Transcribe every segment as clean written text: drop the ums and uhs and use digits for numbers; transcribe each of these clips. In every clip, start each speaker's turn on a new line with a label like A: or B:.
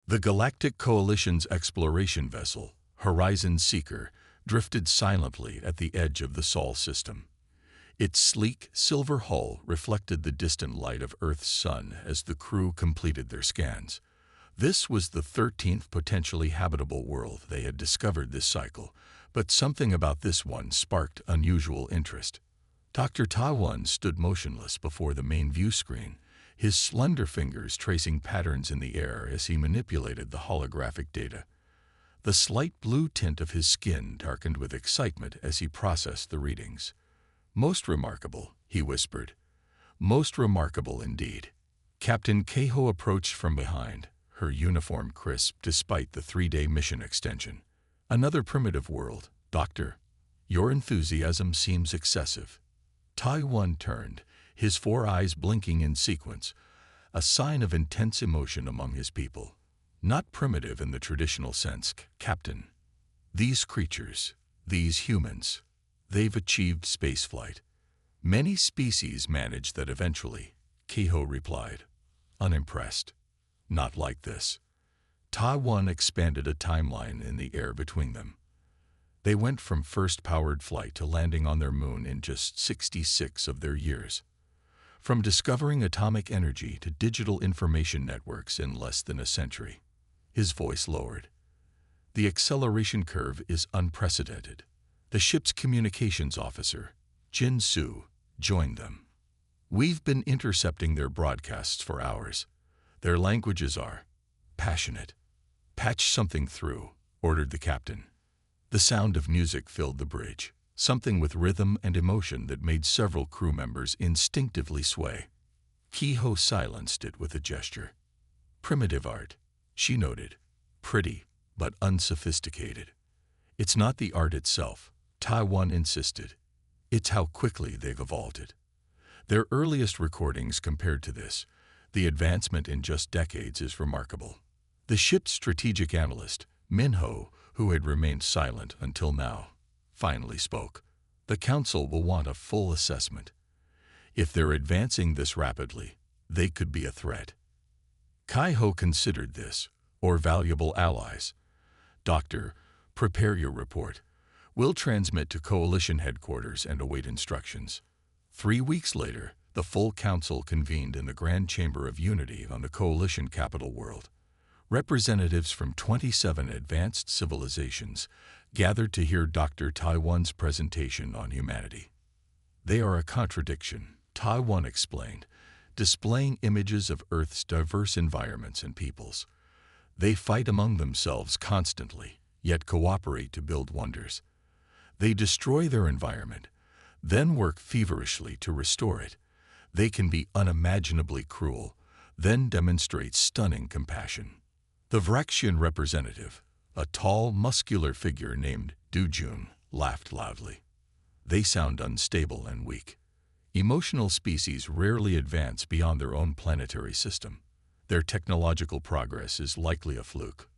A: The Galactic Coalition's exploration vessel, Horizon Seeker, drifted silently at the edge of the Sol system. Its sleek, silver hull reflected the distant light of Earth's sun as the crew completed their scans. This was the 13th potentially habitable world they had discovered this cycle, but something about this one sparked unusual interest. Dr. Taiwan stood motionless before the main view screen, his slender fingers tracing patterns in the air as he manipulated the holographic data. The slight blue tint of his skin darkened with excitement as he processed the readings. "Most remarkable," he whispered. "Most remarkable indeed." Captain Kehoe approached from behind, her uniform crisp despite the 3-day mission extension. "Another primitive world, Doctor. Your enthusiasm seems excessive." Taiwan turned, his 4 eyes blinking in sequence, a sign of intense emotion among his people. "Not primitive in the traditional sense, Captain. These creatures, these humans, they've achieved spaceflight. Many species manage that eventually," Kehoe replied, unimpressed. "Not like this." Taiwan expanded a timeline in the air between them. They went from first powered flight to landing on their moon in just 66 of their years. From discovering atomic energy to digital information networks in less than a century. His voice lowered. "The acceleration curve is unprecedented." The ship's communications officer, Jin Su, joined them. "We've been intercepting their broadcasts for hours. Their languages are passionate." "Patch something through," ordered the captain. The sound of music filled the bridge, something with rhythm and emotion that made several crew members instinctively sway. Kehoe silenced it with a gesture. "Primitive art," she noted. "Pretty, but unsophisticated." "It's not the art itself," Taiwan insisted. "It's how quickly they've evolved it. Their earliest recordings compared to this, the advancement in just decades is remarkable." The ship's strategic analyst, Minho, who had remained silent until now, finally spoke. "The Council will want a full assessment. If they're advancing this rapidly, they could be a threat." Kehoe considered this, or valuable allies. "Doctor, prepare your report. We'll transmit to Coalition headquarters and await instructions." 3 weeks later, the full council convened in the Grand Chamber of Unity on the Coalition capital world. Representatives from 27 advanced civilizations gathered to hear Dr. Taiwan's presentation on humanity. "They are a contradiction," Taiwan explained, displaying images of Earth's diverse environments and peoples. "They fight among themselves constantly, yet cooperate to build wonders. They destroy their environment, then work feverishly to restore it. They can be unimaginably cruel, then demonstrate stunning compassion." The Vraxian representative, a tall, muscular figure named Dujun, laughed loudly. "They sound unstable and weak. Emotional species rarely advance beyond their own planetary system. Their technological progress is likely a fluke."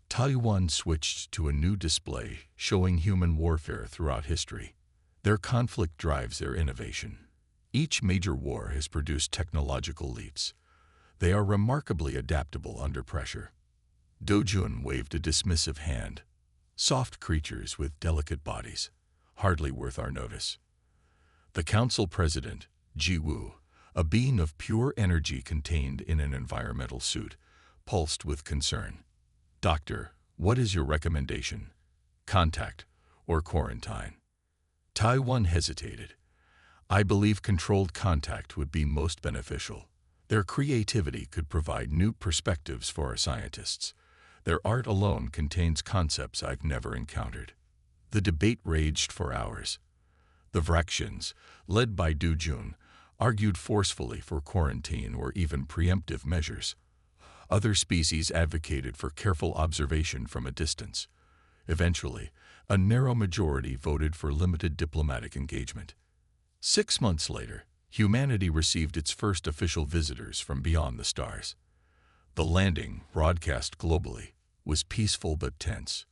A: Taiwan switched to a new display showing human warfare throughout history. Their conflict drives their innovation. Each major war has produced technological leaps. They are remarkably adaptable under pressure. Dojun waved a dismissive hand. "Soft creatures with delicate bodies, hardly worth our notice." The council president, Ji Wu, a being of pure energy contained in an environmental suit, pulsed with concern. "Doctor, what is your recommendation? Contact or quarantine?" Taiwan hesitated. "I believe controlled contact would be most beneficial. Their creativity could provide new perspectives for our scientists. Their art alone contains concepts I've never encountered." The debate raged for hours. The Vraxians, led by Dujun, argued forcefully for quarantine or even preemptive measures. Other species advocated for careful observation from a distance. Eventually, a narrow majority voted for limited diplomatic engagement. 6 months later, humanity received its first official visitors from beyond the stars. The landing, broadcast globally, was peaceful but tense.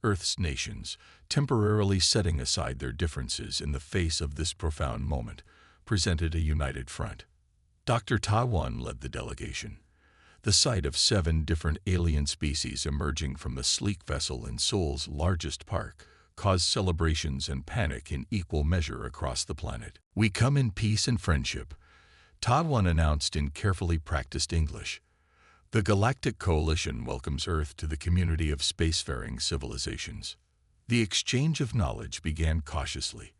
A: Earth's nations, temporarily setting aside their differences in the face of this profound moment, presented a united front. Dr. Taiwan led the delegation. The sight of 7 different alien species emerging from the sleek vessel in Seoul's largest park caused celebrations and panic in equal measure across the planet. "We come in peace and friendship," Taiwan announced in carefully practiced English. The Galactic Coalition welcomes Earth to the community of spacefaring civilizations. The exchange of knowledge began cautiously.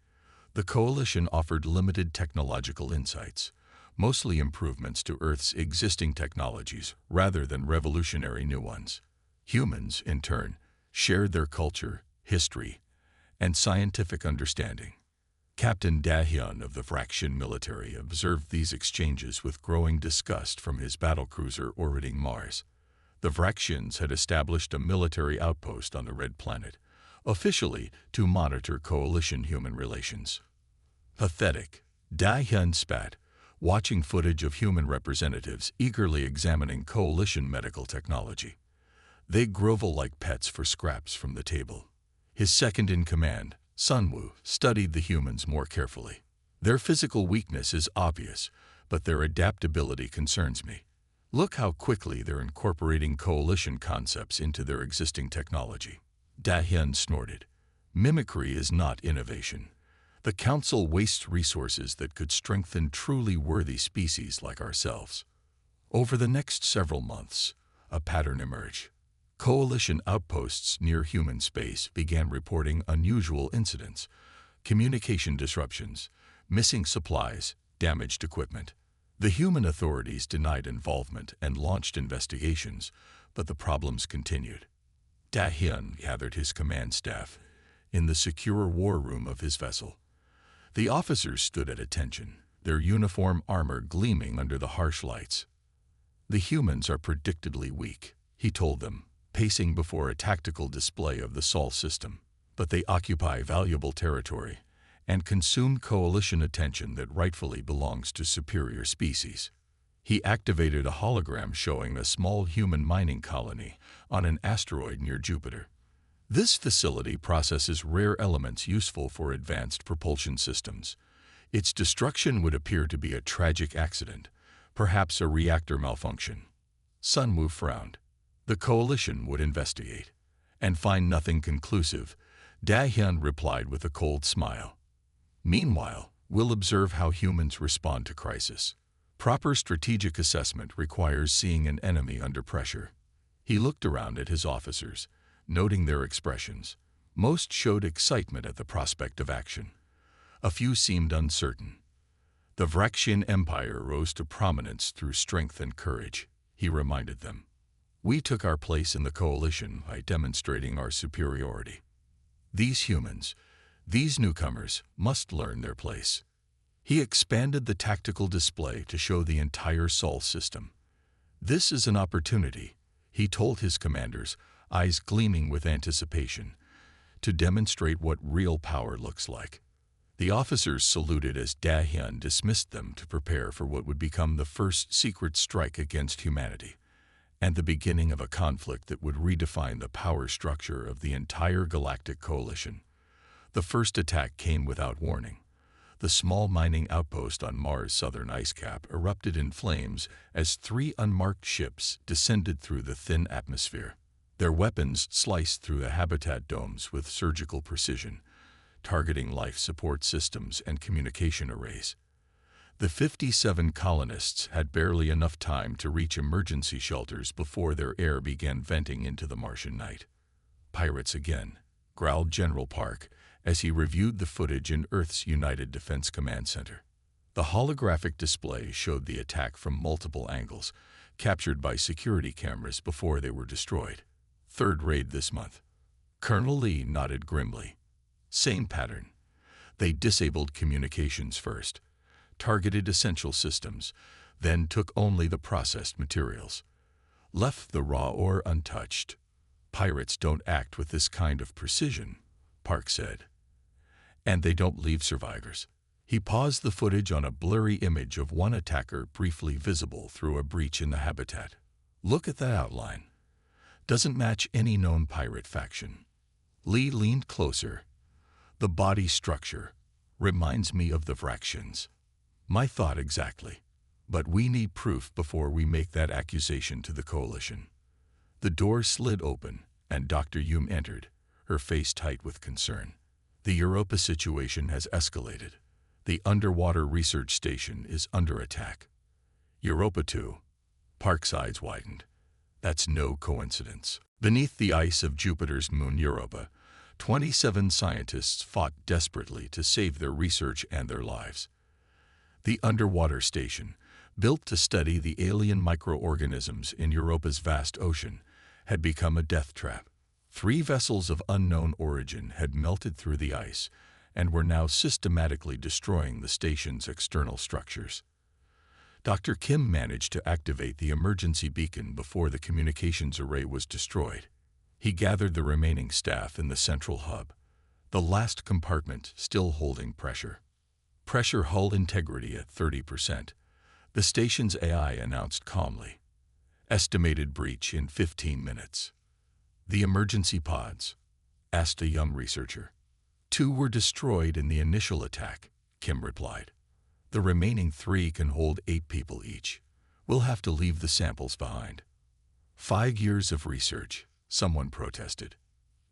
A: The Coalition offered limited technological insights, mostly improvements to Earth's existing technologies rather than revolutionary new ones. Humans, in turn, shared their culture, history, and scientific understanding. Captain Da-hyun of the Vraxian military observed these exchanges with growing disgust from his battlecruiser orbiting Mars. The Vraxians had established a military outpost on the Red Planet, officially to monitor Coalition human relations. "Pathetic," Da-hyun spat, watching footage of human representatives eagerly examining Coalition medical technology. They grovel like pets for scraps from the table. His second-in-command, Sunwoo, studied the humans more carefully. "Their physical weakness is obvious, but their adaptability concerns me. Look how quickly they're incorporating Coalition concepts into their existing technology." Da-hyun snorted. "Mimicry is not innovation. The Council wastes resources that could strengthen truly worthy species like ourselves." Over the next several months, a pattern emerged. Coalition outposts near human space began reporting unusual incidents, communication disruptions, missing supplies, damaged equipment. The human authorities denied involvement and launched investigations, but the problems continued. Da-hyun gathered his command staff in the secure war room of his vessel. The officers stood at attention, their uniform armor gleaming under the harsh lights. "The humans are predictably weak," he told them, pacing before a tactical display of the Sol system. "But they occupy valuable territory and consume Coalition attention that rightfully belongs to superior species." He activated a hologram showing a small human mining colony on an asteroid near Jupiter. This facility processes rare elements useful for advanced propulsion systems. Its destruction would appear to be a tragic accident, perhaps a reactor malfunction. Sunwoo frowned. The Coalition would investigate and find nothing conclusive. Da-hyun replied with a cold smile. "Meanwhile, we'll observe how humans respond to crisis. Proper strategic assessment requires seeing an enemy under pressure." He looked around at his officers, noting their expressions. Most showed excitement at the prospect of action. A few seemed uncertain. "The Vraxian Empire rose to prominence through strength and courage," he reminded them. "We took our place in the Coalition by demonstrating our superiority. These humans, these newcomers, must learn their place." He expanded the tactical display to show the entire Sol system. "This is an opportunity," he told his commanders, eyes gleaming with anticipation, "to demonstrate what real power looks like." The officers saluted as Da-hyun dismissed them to prepare for what would become the first secret strike against humanity, and the beginning of a conflict that would redefine the power structure of the entire Galactic Coalition. The first attack came without warning. The small mining outpost on Mars' southern ice cap erupted in flames as 3 unmarked ships descended through the thin atmosphere. Their weapons sliced through the habitat domes with surgical precision, targeting life support systems and communication arrays. The 57 colonists had barely enough time to reach emergency shelters before their air began venting into the Martian night. "Pirates again," growled General Park as he reviewed the footage in Earth's United Defense Command Center. The holographic display showed the attack from multiple angles, captured by security cameras before they were destroyed. "Third raid this month." Colonel Lee nodded grimly. "Same pattern. They disabled communications first, targeted essential systems, then took only the processed materials. Left the raw ore untouched." "Pirates don't act with this kind of precision," Park said. "And they don't leave survivors." He paused the footage on a blurry image of one attacker briefly visible through a breach in the habitat. "Look at that outline. Doesn't match any known pirate faction." Lee leaned closer. "The body structure reminds me of the Vraxians." "My thought exactly." But we need proof before we make that accusation to the Coalition. The door slid open, and Dr. Hume entered, her face tight with concern. The Europa situation has escalated. The underwater research station is under attack. Europa 2. Parkside's widened. That's no coincidence. Beneath the ice of Jupiter's moon Europa, 27 scientists fought desperately to save their research and their lives. The underwater station, built to study the alien microorganisms in Europa's vast ocean, had become a death trap. 3 vessels of unknown origin had melted through the ice and were now systematically destroying the station's external structures. Dr. Kim managed to activate the emergency beacon before the communications array was destroyed. He gathered the remaining staff in the central hub, the last compartment still holding pressure. Pressure hull integrity at 30%. The station's AI announced calmly. Estimated breach in 15 minutes. The emergency pods? Asked a young researcher. 2 were destroyed in the initial attack, Kim replied. The remaining 3 can hold 8 people each. We'll have to leave the samples behind. 5 years of research, someone protested.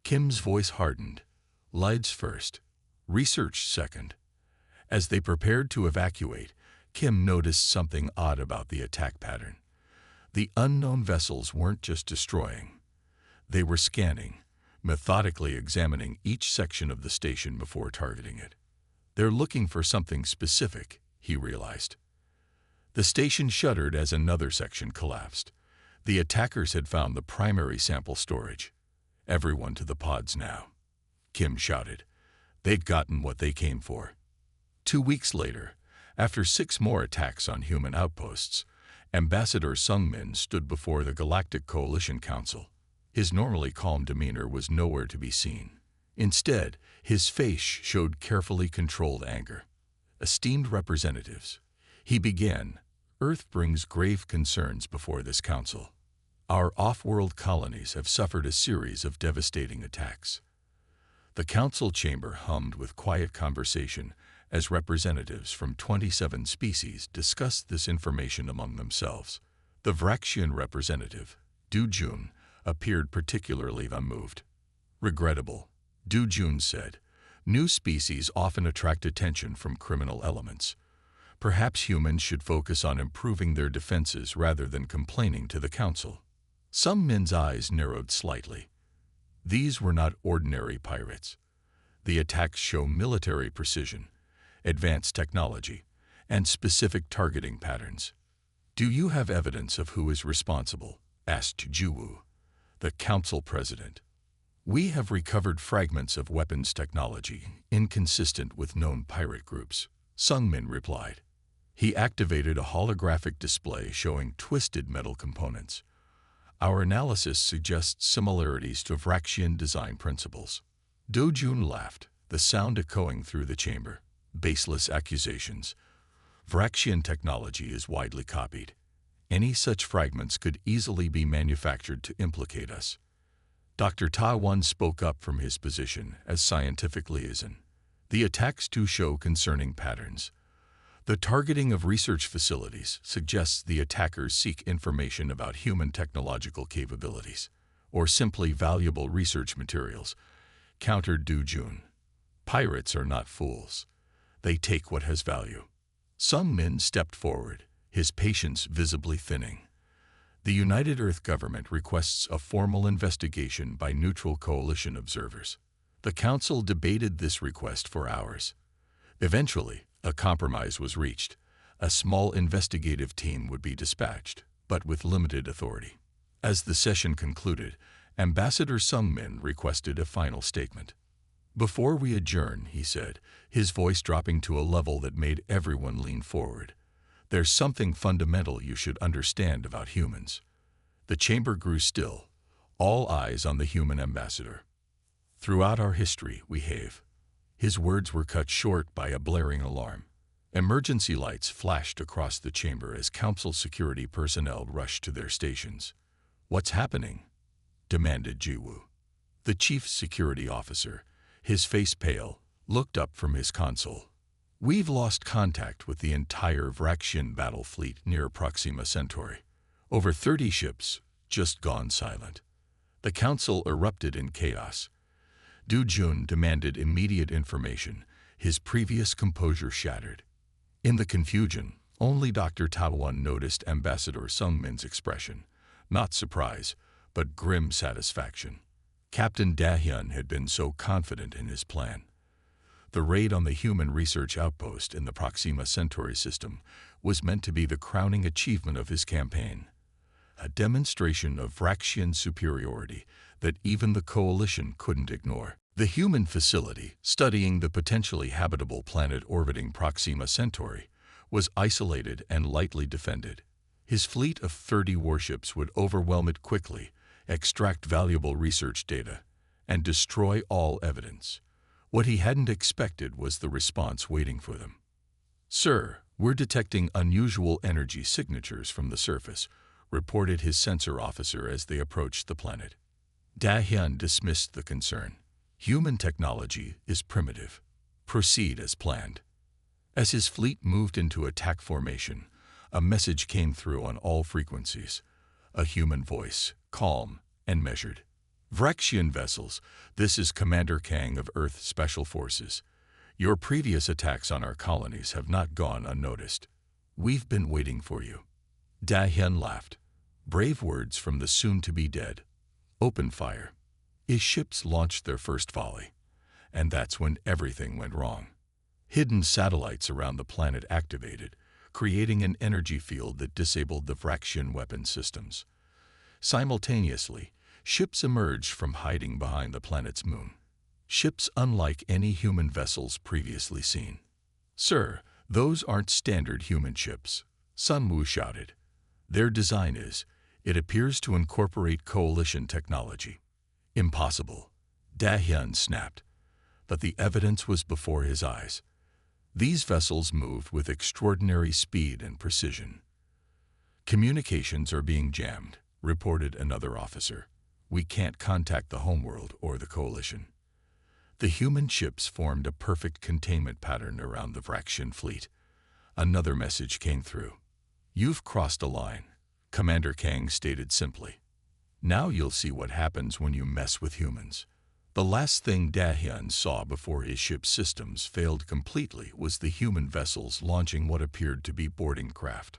A: Kim's voice hardened. Lives first, research second. As they prepared to evacuate, Kim noticed something odd about the attack pattern. The unknown vessels weren't just destroying. They were scanning, methodically examining each section of the station before targeting it. They're looking for something specific, he realized. The station shuddered as another section collapsed. The attackers had found the primary sample storage. Everyone to the pods now, Kim shouted. They'd gotten what they came for. 2 weeks later, after 6 more attacks on human outposts, Ambassador Sungmin stood before the Galactic Coalition Council. His normally calm demeanor was nowhere to be seen. Instead, his face showed carefully controlled anger. Esteemed representatives, he began, Earth brings grave concerns before this council. Our off-world colonies have suffered a series of devastating attacks. The council chamber hummed with quiet conversation as representatives from 27 species discussed this information among themselves. The Vraxian representative, Du Jun, appeared particularly unmoved. Regrettable, Du Jun said, new species often attract attention from criminal elements. Perhaps humans should focus on improving their defenses rather than complaining to the council. Some men's eyes narrowed slightly. These were not ordinary pirates. The attacks show military precision, advanced technology, and specific targeting patterns. Do you have evidence of who is responsible? Asked Juwu, the council president. We have recovered fragments of weapons technology inconsistent with known pirate groups, Sungmin replied. He activated a holographic display showing twisted metal components. Our analysis suggests similarities to Vraxian design principles. Dojun laughed, the sound echoing through the chamber. Baseless accusations. Vraxian technology is widely copied. Any such fragments could easily be manufactured to implicate us. Dr. Ta Wan spoke up from his position as scientific liaison. The attacks do show concerning patterns. The targeting of research facilities suggests the attackers seek information about human technological capabilities, or simply valuable research materials, countered Du Jun. Pirates are not fools. They take what has value. Sungmin stepped forward, his patience visibly thinning. The United Earth government requests a formal investigation by neutral coalition observers. The council debated this request for hours. Eventually, a compromise was reached. A small investigative team would be dispatched, but with limited authority. As the session concluded, Ambassador Sungmin requested a final statement. Before we adjourn, he said, his voice dropping to a level that made everyone lean forward. There's something fundamental you should understand about humans. The chamber grew still, all eyes on the human ambassador. Throughout our history, we have. His words were cut short by a blaring alarm. Emergency lights flashed across the chamber as council security personnel rushed to their stations. What's happening? Demanded Jiwoo. The chief security officer, his face pale, looked up from his console. We've lost contact with the entire Vraxian battle fleet near Proxima Centauri. Over 30 ships just gone silent. The council erupted in chaos. Du Jun demanded immediate information, his previous composure shattered. In the confusion, only Dr. Taowan noticed Ambassador Sungmin's expression, not surprise, but grim satisfaction. Captain Dahyun had been so confident in his plan. The raid on the human research outpost in the Proxima Centauri system was meant to be the crowning achievement of his campaign. A demonstration of Vraxian superiority that even the Coalition couldn't ignore. The human facility, studying the potentially habitable planet orbiting Proxima Centauri, was isolated and lightly defended. His fleet of 30 warships would overwhelm it quickly, extract valuable research data, and destroy all evidence. What he hadn't expected was the response waiting for them. "Sir, we're detecting unusual energy signatures from the surface," reported his sensor officer as they approached the planet. Dahyun dismissed the concern. "Human technology is primitive. Proceed as planned." As his fleet moved into attack formation, a message came through on all frequencies. A human voice, calm and measured. "Vraxian vessels, this is Commander Kang of Earth Special Forces. Your previous attacks on our colonies have not gone unnoticed. We've been waiting for you." Dahyun laughed. Brave words from the soon-to-be dead. Open fire. His ships launched their first volley. And that's when everything went wrong. Hidden satellites around the planet activated, creating an energy field that disabled the Vraxian weapon systems. Simultaneously, ships emerged from hiding behind the planet's moon. Ships unlike any human vessels previously seen. "Sir, those aren't standard human ships," Sun Wu shouted. "Their design is, it appears to incorporate Coalition technology." "Impossible," Dahyun snapped. But the evidence was before his eyes. These vessels moved with extraordinary speed and precision. "Communications are being jammed," reported another officer. "We can't contact the homeworld or the Coalition." The human ships formed a perfect containment pattern around the Vraxian fleet. Another message came through. "You've crossed a line," Commander Kang stated simply. "Now you'll see what happens when you mess with humans." The last thing Dahyun saw before his ship's systems failed completely was the human vessels launching what appeared to be boarding craft.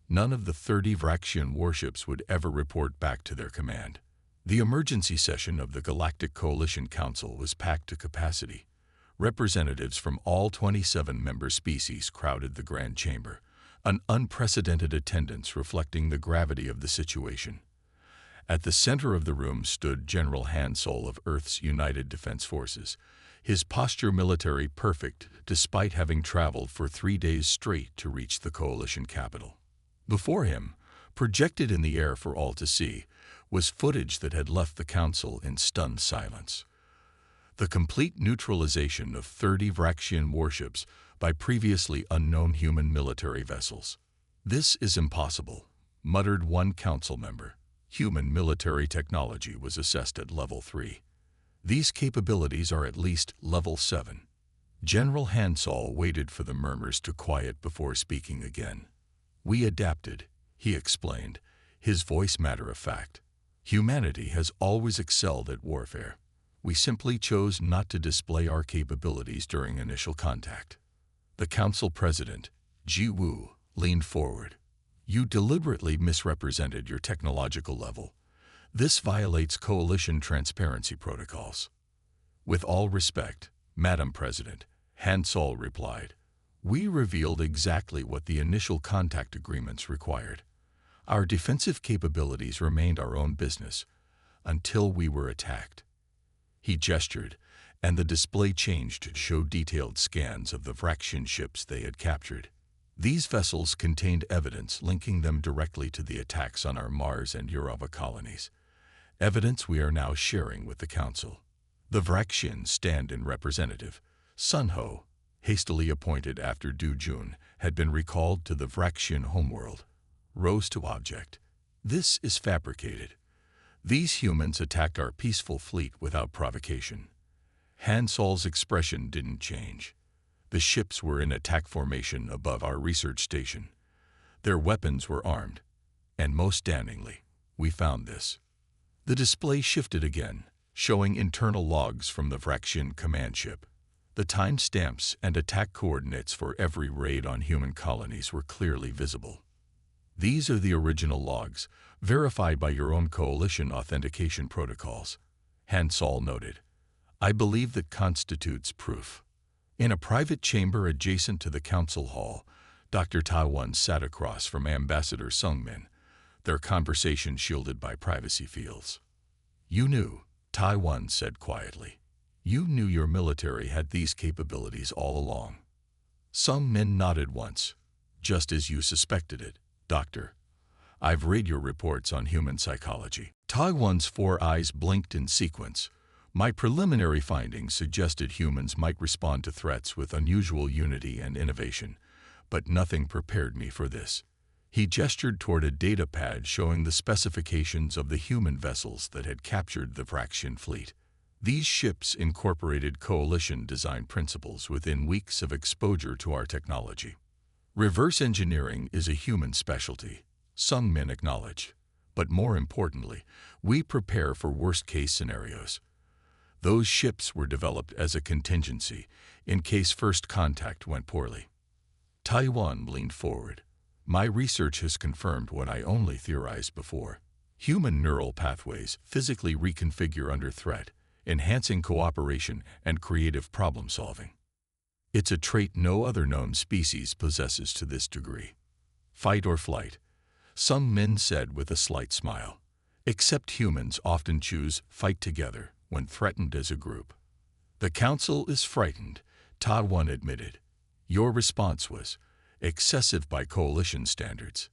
A: None of the 30 Vraxian warships would ever report back to their command. The emergency session of the Galactic Coalition Council was packed to capacity. Representatives from all 27 member species crowded the Grand Chamber, an unprecedented attendance reflecting the gravity of the situation. At the center of the room stood General Hansol of Earth's United Defense Forces, his posture military perfect despite having traveled for 3 days straight to reach the Coalition capital. Before him, projected in the air for all to see, was footage that had left the Council in stunned silence. The complete neutralization of 30 Vraxian warships by previously unknown human military vessels. "This is impossible," muttered one Council member. Human military technology was assessed at level 3. "These capabilities are at least level 7. General Hansol waited for the murmurs to quiet before speaking again. "We adapted," he explained, his voice matter-of-fact. "Humanity has always excelled at warfare. We simply chose not to display our capabilities during initial contact." The Council President, Ji Wu, leaned forward. "You deliberately misrepresented your technological level. This violates Coalition transparency protocols." "With all respect, Madam President," Hansol replied, "we revealed exactly what the initial contact agreements required. Our defensive capabilities remained our own business until we were attacked." He gestured, and the display changed to show detailed scans of the Vraxian ships they had captured. These vessels contained evidence linking them directly to the attacks on our Mars and Europa colonies, evidence we are now sharing with the Council. The Vraxian stand-in representative, Sun Ho, hastily appointed after Du Jun had been recalled to the Vraxian homeworld, rose to object. "This is fabricated. These humans attacked our peaceful fleet without provocation." Hansol's expression didn't change. The ships were in attack formation above our research station. Their weapons were armed, and most damningly, we found this. The display shifted again, showing internal logs from the Vraxian command ship. The timestamps and attack coordinates for every raid on human colonies were clearly visible. These are the original logs, verified by your own coalition authentication protocols, Hansol noted. I believe that constitutes proof. In a private chamber adjacent to the council hall, Dr. Taiwan sat across from Ambassador Sungmin, their conversation shielded by privacy fields. You knew, Taiwan said quietly. You knew your military had these capabilities all along. Sungmin nodded once. Just as you suspected it, Doctor. I've read your reports on human psychology. Taiwan's 4 eyes blinked in sequence. My preliminary findings suggested humans might respond to threats with unusual unity and innovation, but nothing prepared me for this. He gestured toward a data pad showing the specifications of the human vessels that had captured the Vraxian fleet. These ships incorporated coalition design principles within weeks of exposure to our technology. Reverse engineering is a human specialty, Sungmin acknowledged. But more importantly, we prepare for worst-case scenarios. Those ships were developed as a contingency in case first contact went poorly. Taiwan leaned forward. My research has confirmed what I only theorized before. Human neural pathways physically reconfigure under threat, enhancing cooperation and creative problem-solving. It's a trait no other known species possesses to this degree. Fight or flight, Sungmin said with a slight smile. Except humans often choose fight together when threatened as a group. The Council is frightened, Taiwan admitted. Your response was excessive by coalition standards.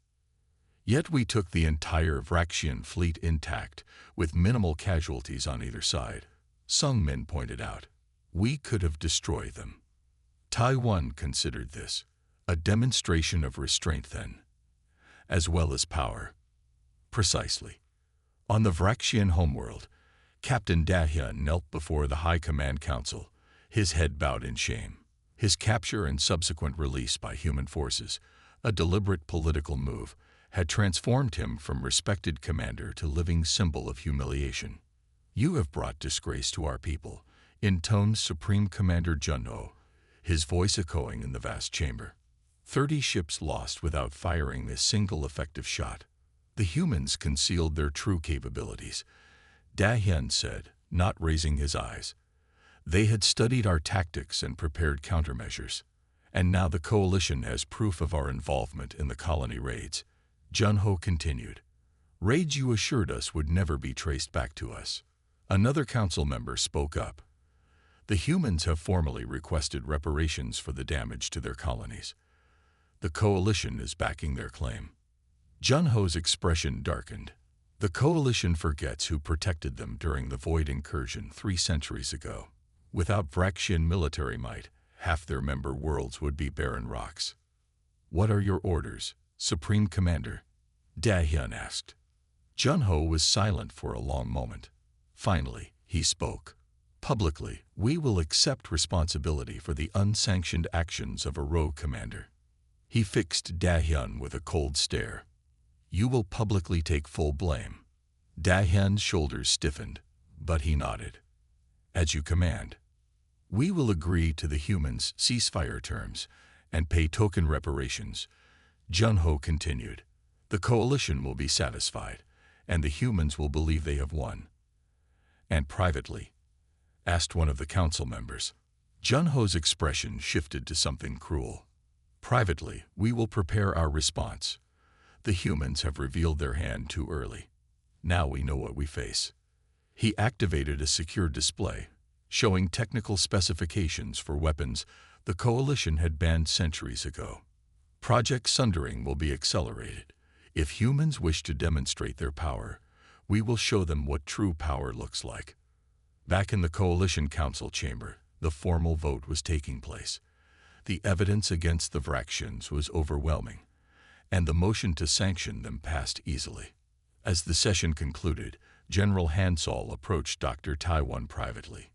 A: Yet we took the entire Vraxian fleet intact, with minimal casualties on either side, Sungmin pointed out. We could have destroyed them. Taiwan considered this a demonstration of restraint then, as well as power. Precisely. On the Vraxian homeworld, Captain Dahyun knelt before the High Command Council, his head bowed in shame. His capture and subsequent release by human forces, a deliberate political move, had transformed him from respected commander to living symbol of humiliation. You have brought disgrace to our people, intoned Supreme Commander Junho, his voice echoing in the vast chamber. 30 ships lost without firing a single effective shot. The humans concealed their true capabilities, Dahyun said, not raising his eyes. They had studied our tactics and prepared countermeasures, and now the coalition has proof of our involvement in the colony raids. Junho continued. Raids you assured us would never be traced back to us. Another council member spoke up. The humans have formally requested reparations for the damage to their colonies. The coalition is backing their claim. Junho's expression darkened. The coalition forgets who protected them during the Void incursion 3 centuries ago. Without Vraxian military might, half their member worlds would be barren rocks. What are your orders, Supreme Commander? Dahyun asked. Junho was silent for a long moment. Finally, he spoke. Publicly, we will accept responsibility for the unsanctioned actions of a rogue commander. He fixed Dahyun with a cold stare. You will publicly take full blame. Dahyun's shoulders stiffened, but he nodded. As you command. We will agree to the humans' ceasefire terms and pay token reparations. Junho continued. The coalition will be satisfied, and the humans will believe they have won. And privately, asked one of the council members. Junho's expression shifted to something cruel. Privately, we will prepare our response. The humans have revealed their hand too early. Now we know what we face. He activated a secure display, showing technical specifications for weapons the coalition had banned centuries ago. Project Sundering will be accelerated. If humans wish to demonstrate their power, we will show them what true power looks like. Back in the Coalition Council chamber, the formal vote was taking place. The evidence against the Vraxians was overwhelming, and the motion to sanction them passed easily. As the session concluded, General Hansol approached Dr. Taiwan privately.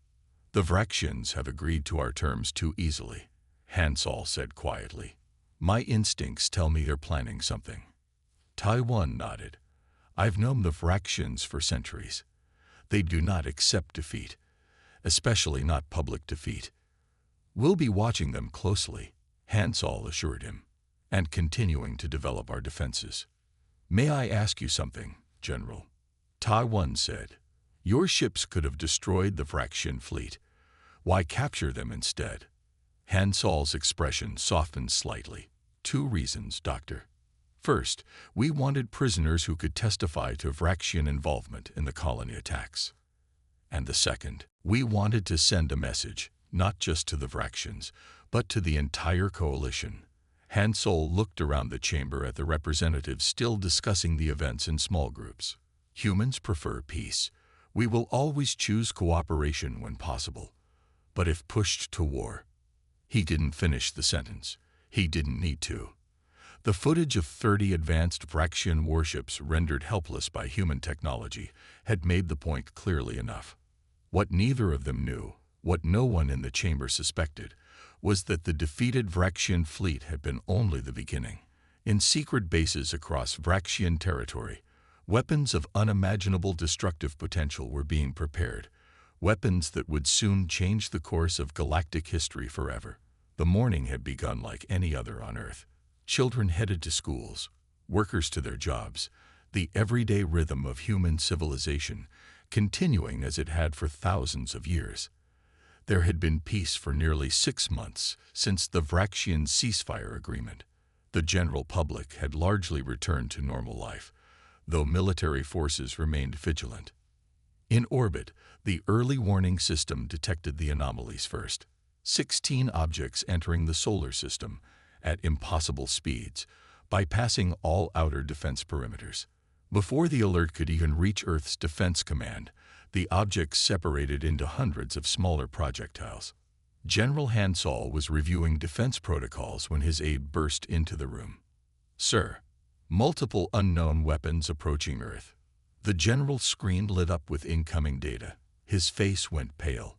A: The Vraxians have agreed to our terms too easily. Hansol said quietly. My instincts tell me they're planning something. Taiwan nodded. I've known the Vraxians for centuries. They do not accept defeat, especially not public defeat. We'll be watching them closely, Hansol assured him, and continuing to develop our defenses. May I ask you something, General? Taiwan said. Your ships could have destroyed the Vraxian fleet. Why capture them instead? Hansol's expression softened slightly. 2 reasons, Doctor. First, we wanted prisoners who could testify to Vraxian involvement in the colony attacks. And the second, we wanted to send a message, not just to the Vraxians, but to the entire coalition. Hansol looked around the chamber at the representatives still discussing the events in small groups. Humans prefer peace. We will always choose cooperation when possible. But if pushed to war... He didn't finish the sentence. He didn't need to. The footage of 30 advanced Vraxian warships rendered helpless by human technology had made the point clearly enough. What neither of them knew, what no one in the chamber suspected, was that the defeated Vraxian fleet had been only the beginning. In secret bases across Vraxian territory, weapons of unimaginable destructive potential were being prepared, weapons that would soon change the course of galactic history forever. The morning had begun like any other on Earth. Children headed to schools, workers to their jobs, the everyday rhythm of human civilization continuing as it had for thousands of years. There had been peace for nearly 6 months since the Vraxian ceasefire agreement. The general public had largely returned to normal life, though military forces remained vigilant. In orbit, the early warning system detected the anomalies first. 16 objects entering the solar system at impossible speeds, bypassing all outer defense perimeters. Before the alert could even reach Earth's Defense Command, the objects separated into hundreds of smaller projectiles. General Hansol was reviewing defense protocols when his aide burst into the room. Sir, multiple unknown weapons approaching Earth. The general's screen lit up with incoming data. His face went pale.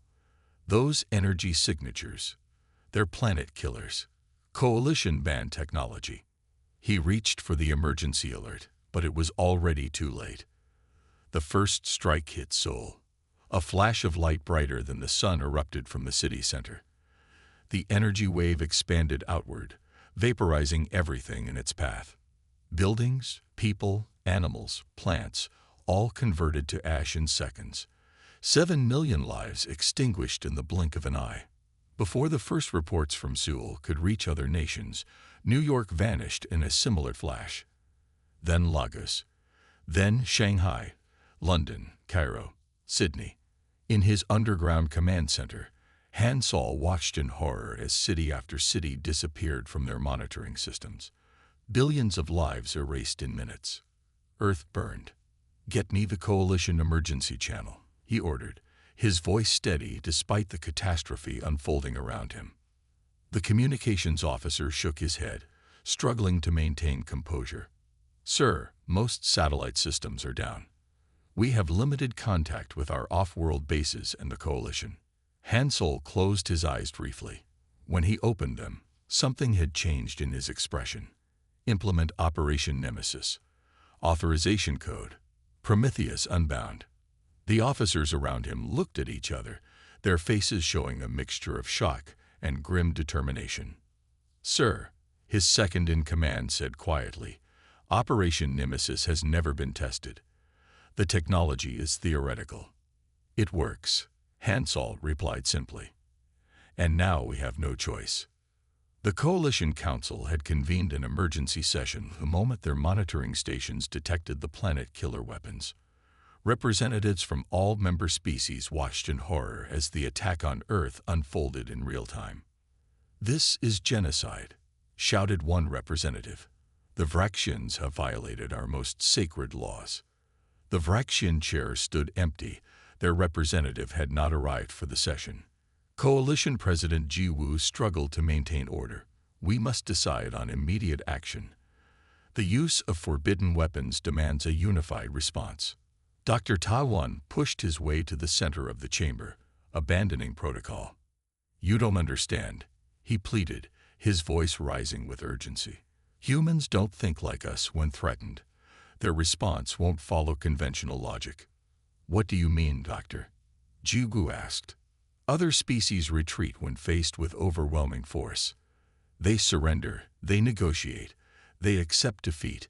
A: Those energy signatures, they're planet killers. Coalition banned technology. He reached for the emergency alert, but it was already too late. The first strike hit Seoul. A flash of light brighter than the sun erupted from the city center. The energy wave expanded outward, vaporizing everything in its path. Buildings, people, animals, plants, all converted to ash in seconds. 7 million lives extinguished in the blink of an eye. Before the first reports from Seoul could reach other nations, New York vanished in a similar flash. Then Lagos. Then Shanghai, London, Cairo, Sydney. In his underground command center, Hansol watched in horror as city after city disappeared from their monitoring systems. Billions of lives erased in minutes. Earth burned. Get me the Coalition emergency channel, he ordered, his voice steady despite the catastrophe unfolding around him. The communications officer shook his head, struggling to maintain composure. Sir, most satellite systems are down. We have limited contact with our off-world bases and the Coalition. Hansol closed his eyes briefly. When he opened them, something had changed in his expression. Implement Operation Nemesis. Authorization code. Prometheus Unbound. The officers around him looked at each other, their faces showing a mixture of shock and grim determination. Sir, his second-in-command said quietly, Operation Nemesis has never been tested. The technology is theoretical. It works, Hansol replied simply. And now we have no choice. The Coalition Council had convened an emergency session the moment their monitoring stations detected the planet-killer weapons. Representatives from all member species watched in horror as the attack on Earth unfolded in real time. This is genocide, shouted one representative. The Vraxians have violated our most sacred laws. The Vraxian chair stood empty. Their representative had not arrived for the session. Coalition President Ji-woo struggled to maintain order. We must decide on immediate action. The use of forbidden weapons demands a unified response. Dr. Taiwan pushed his way to the center of the chamber, abandoning protocol. You don't understand, he pleaded, his voice rising with urgency. Humans don't think like us when threatened. Their response won't follow conventional logic. What do you mean, Doctor? Jigu asked. Other species retreat when faced with overwhelming force. They surrender, they negotiate, they accept defeat.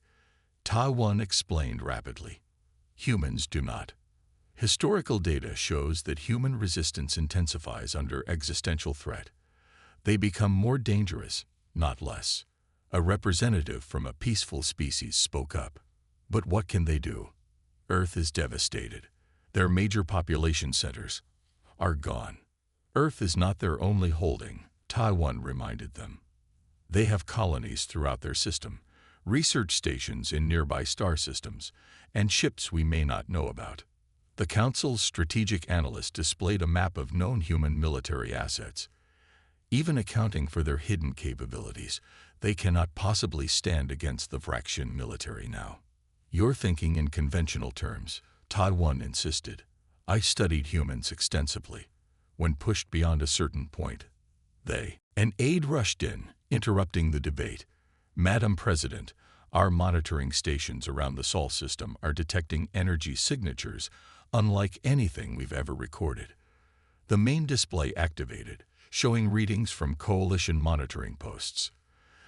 A: Ta-One explained rapidly. Humans do not. Historical data shows that human resistance intensifies under existential threat. They become more dangerous, not less. A representative from a peaceful species spoke up. But what can they do? Earth is devastated. Their major population centers are gone. Earth is not their only holding, Ta-One reminded them. They have colonies throughout their system, research stations in nearby star systems, and ships we may not know about. The Council's strategic analyst displayed a map of known human military assets. Even accounting for their hidden capabilities, they cannot possibly stand against the Vraxian military now. You're thinking in conventional terms, Ta-One insisted. I studied humans extensively. When pushed beyond a certain point, an aide rushed in, interrupting the debate. Madam President, our monitoring stations around the Sol system are detecting energy signatures unlike anything we've ever recorded. The main display activated, showing readings from coalition monitoring posts.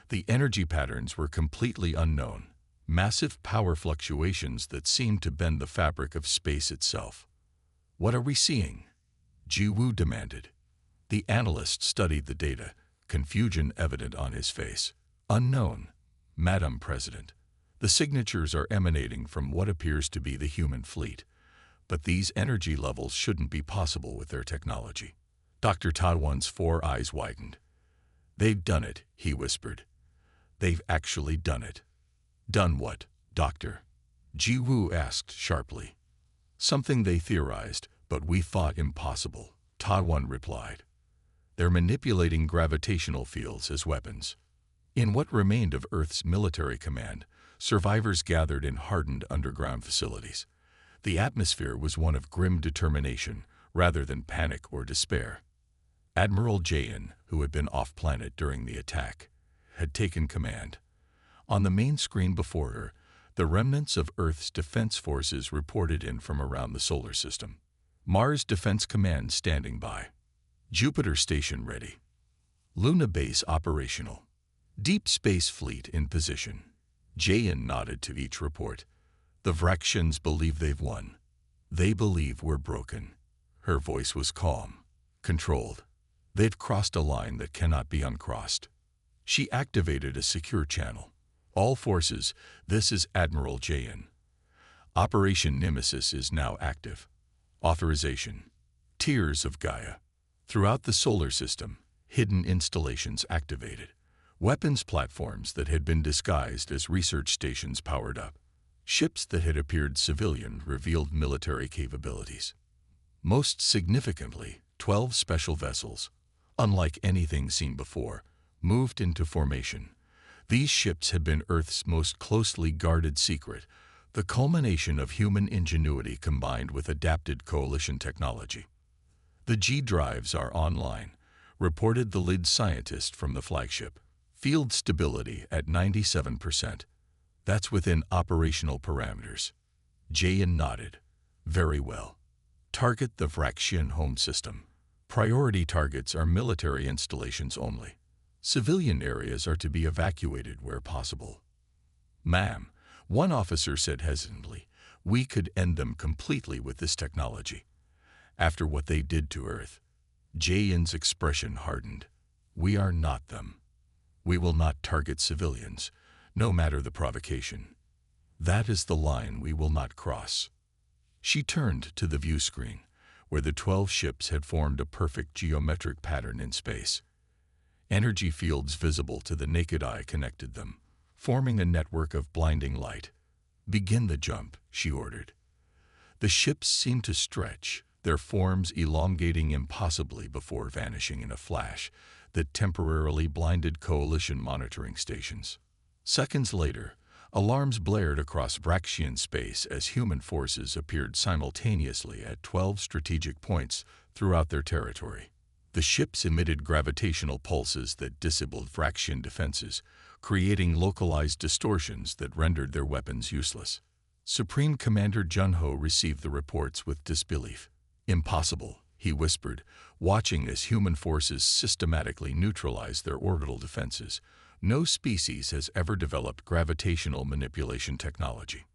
A: The energy patterns were completely unknown, massive power fluctuations that seemed to bend the fabric of space itself. What are we seeing? Jiwu demanded. The analyst studied the data, confusion evident on his face. Unknown, Madam President. The signatures are emanating from what appears to be the human fleet. But these energy levels shouldn't be possible with their technology. Dr. Ta-One's four eyes widened. They've done it, he whispered. They've actually done it. Done what, Doctor? Jiwu asked sharply. Something they theorized, but we thought impossible, Ta-One replied. They're manipulating gravitational fields as weapons. In what remained of Earth's military command, survivors gathered in hardened underground facilities. The atmosphere was one of grim determination rather than panic or despair. Admiral Jayan, who had been off-planet during the attack, had taken command. On the main screen before her, the remnants of Earth's defense forces reported in from around the solar system. Mars Defense Command standing by. Jupiter Station ready. Luna Base operational. Deep Space Fleet in position. Jayan nodded to each report. The Vraxians believe they've won. They believe we're broken. Her voice was calm, controlled. They've crossed a line that cannot be uncrossed. She activated a secure channel. All forces, this is Admiral Jayan. Operation Nemesis is now active. Authorization. Tears of Gaia. Throughout the solar system, hidden installations activated. Weapons platforms that had been disguised as research stations powered up. Ships that had appeared civilian revealed military capabilities. Most significantly, 12 special vessels, unlike anything seen before, moved into formation. These ships had been Earth's most closely guarded secret, the culmination of human ingenuity combined with adapted coalition technology. The G-drives are online, reported the lead scientist from the flagship. Field stability at 97%. That's within operational parameters. Jayan nodded. Very well. Target the Vraxian home system. Priority targets are military installations only. Civilian areas are to be evacuated where possible. Ma'am, one officer said hesitantly, we could end them completely with this technology. After what they did to Earth. Jayan's expression hardened. We are not them. We will not target civilians, no matter the provocation. That is the line we will not cross. She turned to the view screen, where the 12 ships had formed a perfect geometric pattern in space. Energy fields visible to the naked eye connected them, forming a network of blinding light. Begin the jump, she ordered. The ships seemed to stretch, their forms elongating impossibly before vanishing in a flash that temporarily blinded coalition monitoring stations. Seconds later, alarms blared across Vraxian space as human forces appeared simultaneously at 12 strategic points throughout their territory. The ships emitted gravitational pulses that disabled Vraxian defenses, creating localized distortions that rendered their weapons useless. Supreme Commander Junho received the reports with disbelief. "Impossible," he whispered, watching as human forces systematically neutralized their orbital defenses. "No species has ever developed gravitational manipulation technology."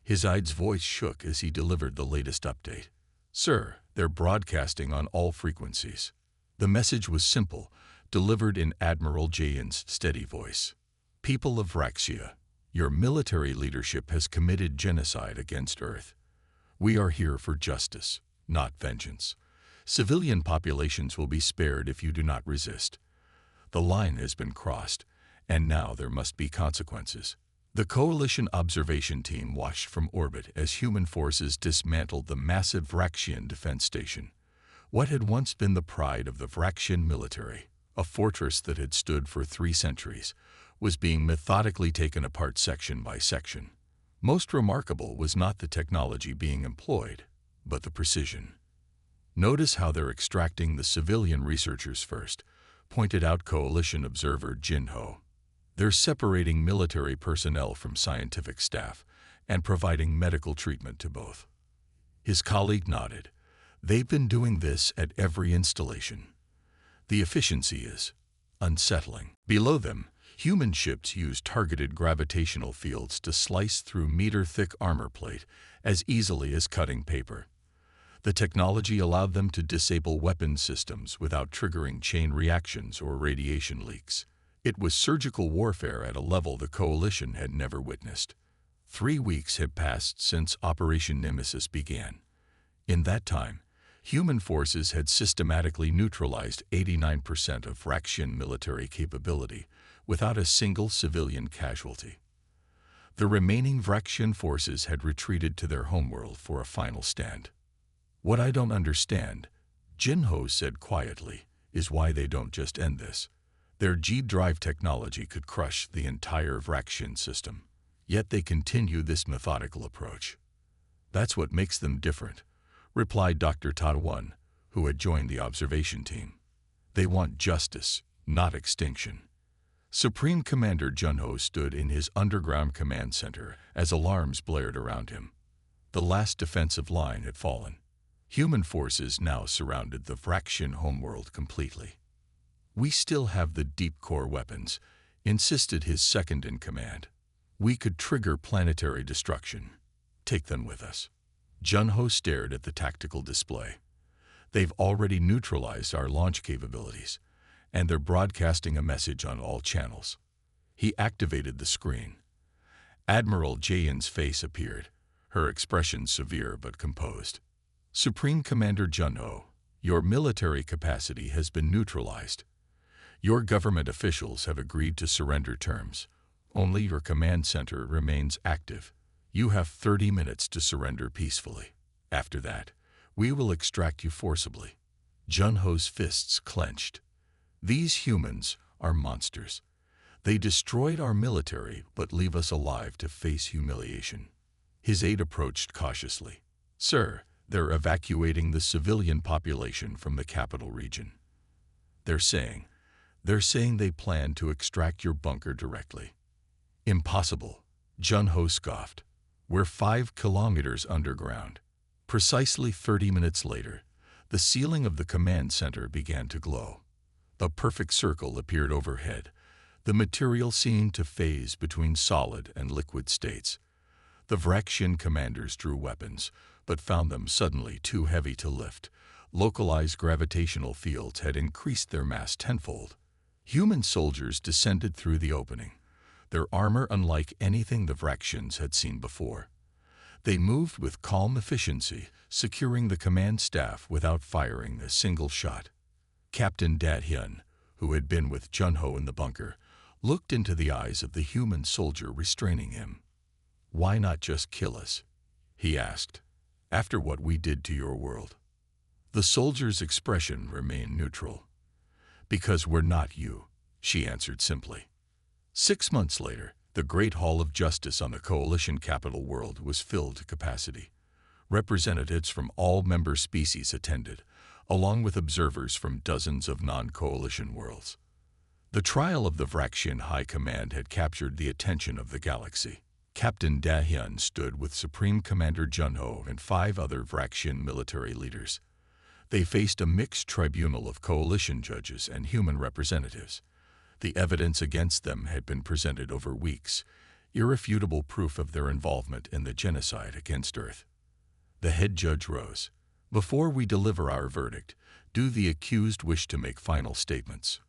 A: His voice shook as he delivered the latest update. "Sir, they're broadcasting on all frequencies." The message was simple, delivered in Admiral Jayan's steady voice. "People of Vraxia, your military leadership has committed genocide against Earth. We are here for justice, not vengeance. Civilian populations will be spared if you do not resist. The line has been crossed, and now there must be consequences." The Coalition observation team watched from orbit as human forces dismantled the massive Vraxian defense station. What had once been the pride of the Vraxian military, a fortress that had stood for 3 centuries, was being methodically taken apart section by section. Most remarkable was not the technology being employed, but the precision. "Notice how they're extracting the civilian researchers first," pointed out Coalition observer Jinho. "They're separating military personnel from scientific staff and providing medical treatment to both." His colleague nodded. "They've been doing this at every installation. The efficiency is unsettling." Below them, human ships used targeted gravitational fields to slice through meter-thick armor plate as easily as cutting paper. The technology allowed them to disable weapon systems without triggering chain reactions or radiation leaks. It was surgical warfare at a level the Coalition had never witnessed. 3 weeks had passed since Operation Nemesis began. In that time, human forces had systematically neutralized 89% of Vraxian military capability without a single civilian casualty. The remaining Vraxian forces had retreated to their homeworld for a final stand. "What I don't understand," Jinho said quietly, "is why they don't just end this. Their G-drive technology could crush the entire Vraxian system, yet they continue this methodical approach." "That's what makes them different," replied Dr. Tadwan, who had joined the observation team. "They want justice, not extinction." Supreme Commander Junho stood in his underground command center as alarms blared around him. The last defensive line had fallen. Human forces now surrounded the Vraxian homeworld completely. "We still have the deep core weapons," insisted his second-in-command. "We could trigger planetary destruction. Take them with us." Junho stared at the tactical display. "They've already neutralized our launch capabilities, and they're broadcasting a message on all channels." He activated the screen. Admiral Jayan's face appeared, her expression severe but composed. "Supreme Commander Junho, your military capacity has been neutralized. Your government officials have agreed to surrender terms. Only your command center remains active. You have 30 minutes to surrender peacefully. After that, we will extract you forcibly." Junho's fists clenched. "These humans are monsters. They destroyed our military but leave us alive to face humiliation." His aide approached cautiously. "Sir, they're evacuating the civilian population from the capital region. They're saying they plan to extract your bunker directly." "Impossible," Junho scoffed. "We're 5 kilometers underground." Precisely 30 minutes later, the ceiling of the command center began to glow. A perfect circle appeared overhead, the material seemed to phase between solid and liquid states. The Vraxian commanders drew weapons, but found them suddenly too heavy to lift. Localized gravitational fields had increased their mass tenfold. Human soldiers descended through the opening, their armor unlike anything the Vraxians had seen before. They moved with calm efficiency, securing the command staff without firing a single shot. Captain Dat-hyun, who had been with Junho in the bunker, looked into the eyes of the human soldier restraining him. "Why not just kill us?" he asked. "After what we did to your world." The soldier's expression remained neutral. "Because we're not you," she answered simply. 6 months later, the Great Hall of Justice on the Coalition capital world was filled to capacity. Representatives from all member species attended, along with observers from dozens of non-coalition worlds. The trial of the Vraxian High Command had captured the attention of the galaxy. Captain Dahyun stood with Supreme Commander Junho and 5 other Vraxian military leaders. They faced a mixed tribunal of coalition judges and human representatives. The evidence against them had been presented over weeks, irrefutable proof of their involvement in the genocide against Earth. The head judge rose. "Before we deliver our verdict, do the accused wish to make final statements?"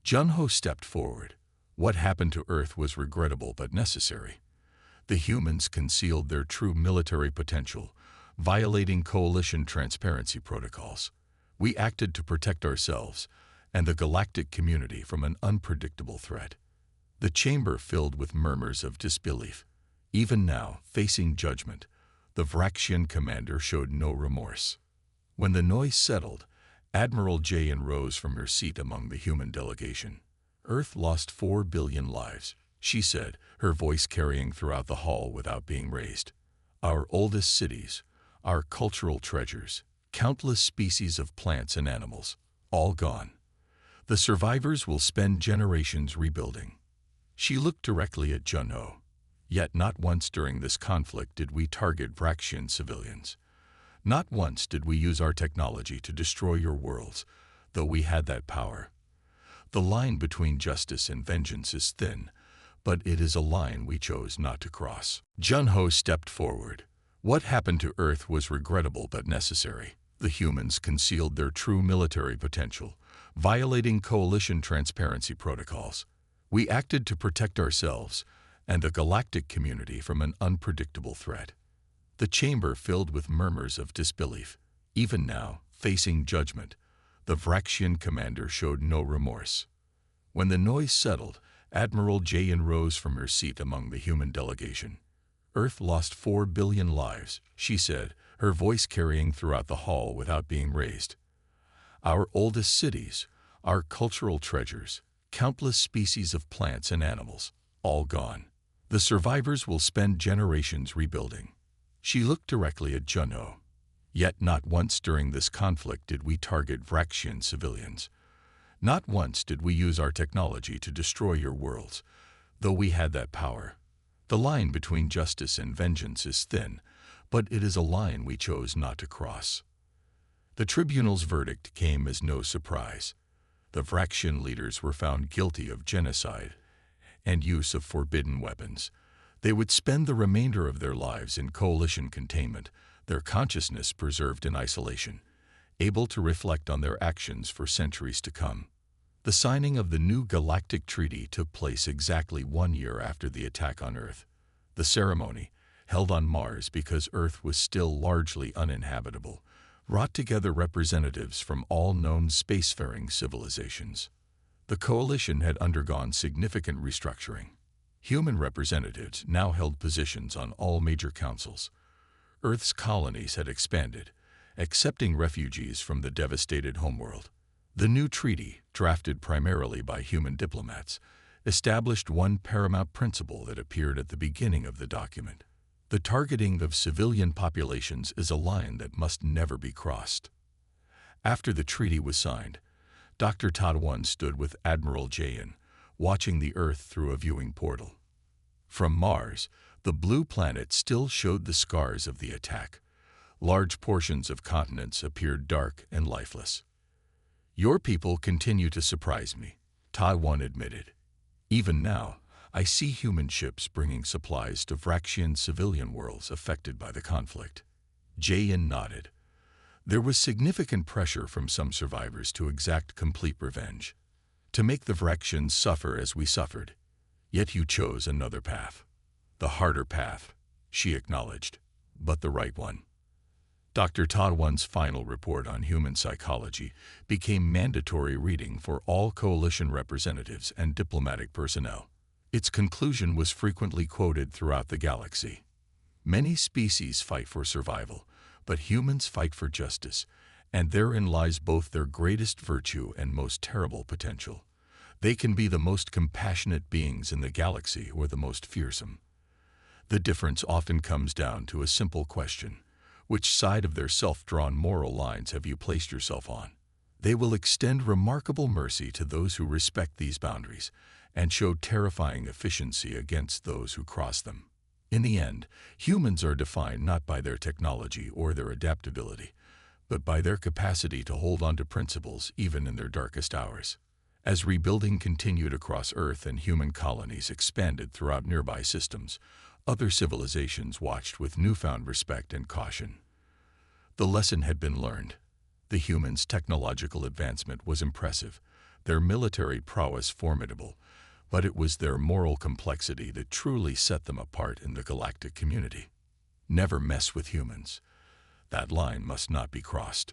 A: Junho stepped forward. "What happened to Earth was regrettable but necessary. The humans concealed their true military potential, violating coalition transparency protocols. We acted to protect ourselves and the galactic community from an unpredictable threat." The chamber filled with murmurs of disbelief. Even now, facing judgment, the Vraxian commander showed no remorse. When the noise settled, Admiral Jayan rose from her seat among the human delegation. "Earth lost 4 billion lives," she said, her voice carrying throughout the hall without being raised. "Our oldest cities, our cultural treasures, countless species of plants and animals, all gone. The survivors will spend generations rebuilding." She looked directly at Junho. "Yet not once during this conflict did we target Vraxian civilians. Not once did we use our technology to destroy your worlds, though we had that power. The line between justice and vengeance is thin, but it is a line we chose not to cross." Junho stepped forward. "What happened to Earth was regrettable but necessary. The humans concealed their true military potential, violating coalition transparency protocols. We acted to protect ourselves and the galactic community from an unpredictable threat." The chamber filled with murmurs of disbelief. Even now, facing judgment, the Vraxian commander showed no remorse. When the noise settled, Admiral Jayan rose from her seat among the human delegation. "Earth lost 4 billion lives," she said, her voice carrying throughout the hall without being raised. "Our oldest cities, our cultural treasures, countless species of plants and animals, all gone. The survivors will spend generations rebuilding." She looked directly at Junho. "Yet not once during this conflict did we target Vraxian civilians. Not once did we use our technology to destroy your worlds, though we had that power. The line between justice and vengeance is thin, but it is a line we chose not to cross." The tribunal's verdict came as no surprise. The Vraxian leaders were found guilty of genocide and use of forbidden weapons. They would spend the remainder of their lives in coalition containment, their consciousness preserved in isolation, able to reflect on their actions for centuries to come. The signing of the new Galactic Treaty took place exactly 1 year after the attack on Earth. The ceremony, held on Mars because Earth was still largely uninhabitable, brought together representatives from all known spacefaring civilizations. The coalition had undergone significant restructuring. Human representatives now held positions on all major councils. Earth's colonies had expanded, accepting refugees from the devastated homeworld. The new treaty, drafted primarily by human diplomats, established one paramount principle that appeared at the beginning of the document. The targeting of civilian populations is a line that must never be crossed. After the treaty was signed, Dr. Tadwan stood with Admiral Jayan, watching the Earth through a viewing portal. From Mars, the blue planet still showed the scars of the attack. Large portions of continents appeared dark and lifeless. "Your people continue to surprise me," Tadwan admitted. "Even now, I see human ships bringing supplies to Vraxian civilian worlds affected by the conflict." Jayan nodded. There was significant pressure from some survivors to exact complete revenge, to make the Vraxians suffer as we suffered. Yet you chose another path. "The harder path," she acknowledged, "but the right one." Dr. Tadwan's final report on human psychology became mandatory reading for all coalition representatives and diplomatic personnel. Its conclusion was frequently quoted throughout the galaxy. "Many species fight for survival, but humans fight for justice, and therein lies both their greatest virtue and most terrible potential. They can be the most compassionate beings in the galaxy or the most fearsome. The difference often comes down to a simple question: Which side of their self-drawn moral lines have you placed yourself on? They will extend remarkable mercy to those who respect these boundaries and show terrifying efficiency against those who cross them. In the end, humans are defined not by their technology or their adaptability, but by their capacity to hold on to principles even in their darkest hours. As rebuilding continued across Earth and human colonies expanded throughout nearby systems, other civilizations watched with newfound respect and caution. The lesson had been learned. The humans' technological advancement was impressive, their military prowess formidable, but it was their moral complexity that truly set them apart in the galactic community. Never mess with humans. That line must not be crossed.